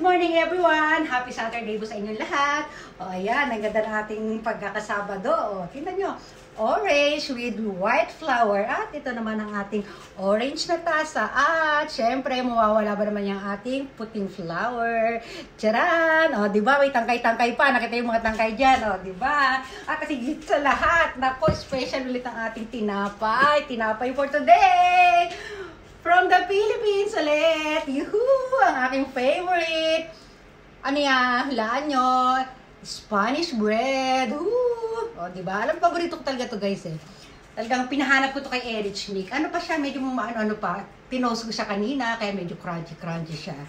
morning everyone! Happy Saturday po sa inyong lahat. O ayan, ang ganda ng ating pagkakasabado. O, tingnan nyo, orange with white flower. At ito naman ang ating orange na tasa. At syempre, mawawala ba naman yung ating puting flower. Tcharan! O, diba? May tangkay-tangkay pa. Nakita yung mga tangkay dyan. O, diba? At higit sa lahat, nako, special ulit ang ating tinapay. Tinapay for today! From the Philippines ulit! Yuhuu! Ang aking favorite! Ano yan? Hulaan nyo? Spanish bread! Woo! O, diba? Alam, paborito ko talaga to guys eh. Talagang pinahanap ko to kay Erich Nick. Ano pa siya? Medyo ano pa. Pinost ko siya kanina, kaya medyo crunchy siya.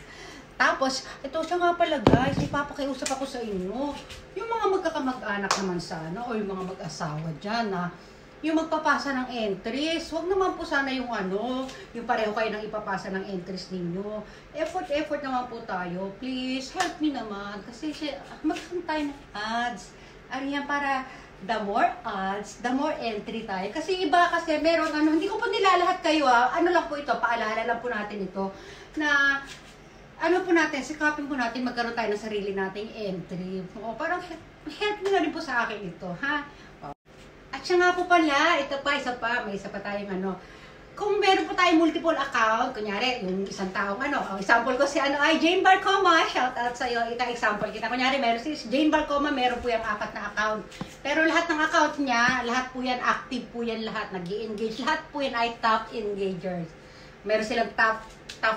Tapos, ito siya nga pala guys. Ipapakiusap ako sa inyo. Yung mga magkakamag-anak naman sana, o yung mga mag-asawa dyan na yung magpapasa ng entries, wag naman po sana yung yung pareho kayo nang ipapasa ng entries ninyo. Effort naman po tayo. Please, help me naman. Kasi magkaroon tayo ng ads. Ano yan, para the more ads, the more entry tayo. Kasi iba kasi meron hindi ko po nilalahat kayo ano lang po ito, paalala lang po natin ito, na po natin, sikapin po natin magkaroon tayo ng sarili nating entry. O, parang help nyo na rin po sa akin ito, ha? At siya nga po pala, ito pa, may isa pa tayong kung meron po tayong multiple account, kunyari, yung isang taong example ko si ay Jane Barcoma, shout out sa'yo, example kita. Kunyari, meron si Jane Barcoma, meron po yung 4 na account. Pero lahat ng account niya, lahat po yan, active po yan lahat, nag-i-engage, lahat po yan ay top engagers. Meron silang top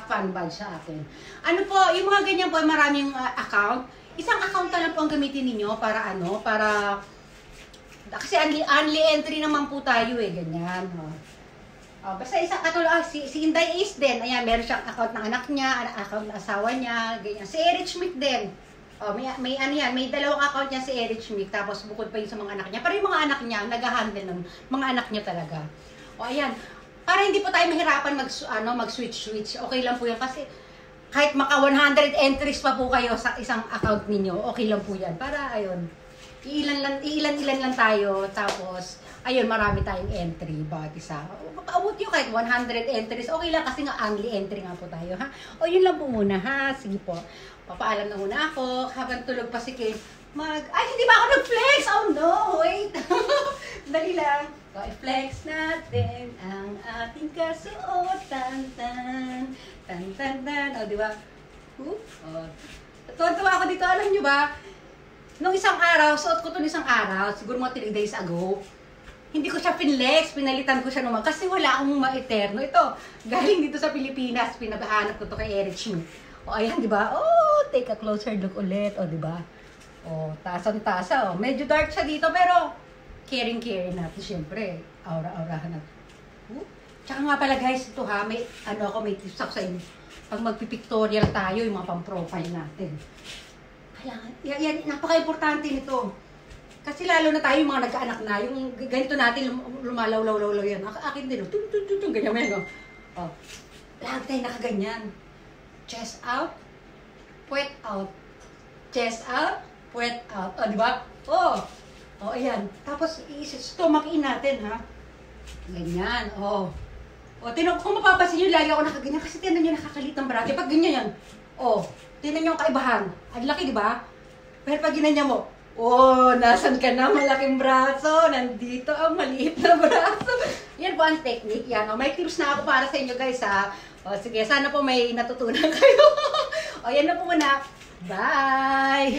fan badge sa akin. Ano po, yung mga ganyan po, maraming account, isang account na lang po ang gamitin ninyo para kasi only entry naman po tayo ganyan. Basta isang katulad, si Inday Ace din, ayan, meron siyang account ng anak niya, account ng asawa niya, ganyan. Si Erich Mick din. May dalawang account niya si Erich Mick, tapos bukod pa yun sa mga anak niya. Pero yung mga anak niya, nag-handle ng mga anak niya talaga. Ayan, para hindi po tayo mahirapan mag-switch. Okay lang po yan kasi kahit maka 100 entries pa po kayo sa isang account ninyo, okay lang po yan. Para ayun, ilan lang tayo, tapos ayun, marami tayong entry bawat isa. Paabot nyo kahit 100 entries, okay lang kasi nga only entry nga po tayo, ha? O yun lang po muna, ha? Sige po, papaalam na muna ako habang tulog pa si Kate. Ay, hindi ba ako nag-flex? Oh no, wait. Dali lang. I-flex natin ang ating kasuotan. Tan. O, di ba? Tuwa ako dito, alam nyo ba? Nung isang araw, suot ko ito isang araw, siguro mga 3 days ago, hindi ko siya pinlex, pinalitan ko siya naman kasi wala akong ma-eterno. Ito, galing dito sa Pilipinas, pinabahanap ko ito kay Erich Mick. O ayan, di ba? Oh, take a closer look ulit, o di ba? O, tasang-tasa, o. Medyo dark siya dito, pero caring natin, syempre. Aura-aurahan natin. Tsaka nga pala guys, ito ha, may tips ako sa inyo. Pag magpipictorial tayo, yung mga pang-profile natin. Yan, napaka-importante nito. Kasi lalo na tayo yung mga nagkaanak na, yung ganito natin, lumalaw-law yan. Akin din, ganyan mo yan, lahat tayo nakaganyan. Chest out, puwet out. Chest out, puwet out. O, di ba? Ayan. Tapos, stomach in natin, ha? Ganyan, kung mapapansin nyo, lagi ako nakaganyan. Kasi tinan nyo, nakakalit ng bracket. Pag ganyan yan, tinan nyo ang kaibahan. Ang laki, di ba? Pero pag ginanya mo, nasan ka na? Malaking braso. Nandito ang maliit na braso. Yan po ang technique. Yan. May tips na ako para sa inyo guys, ha? Sige, sana po may natutunan kayo. Yan na po muna. Bye!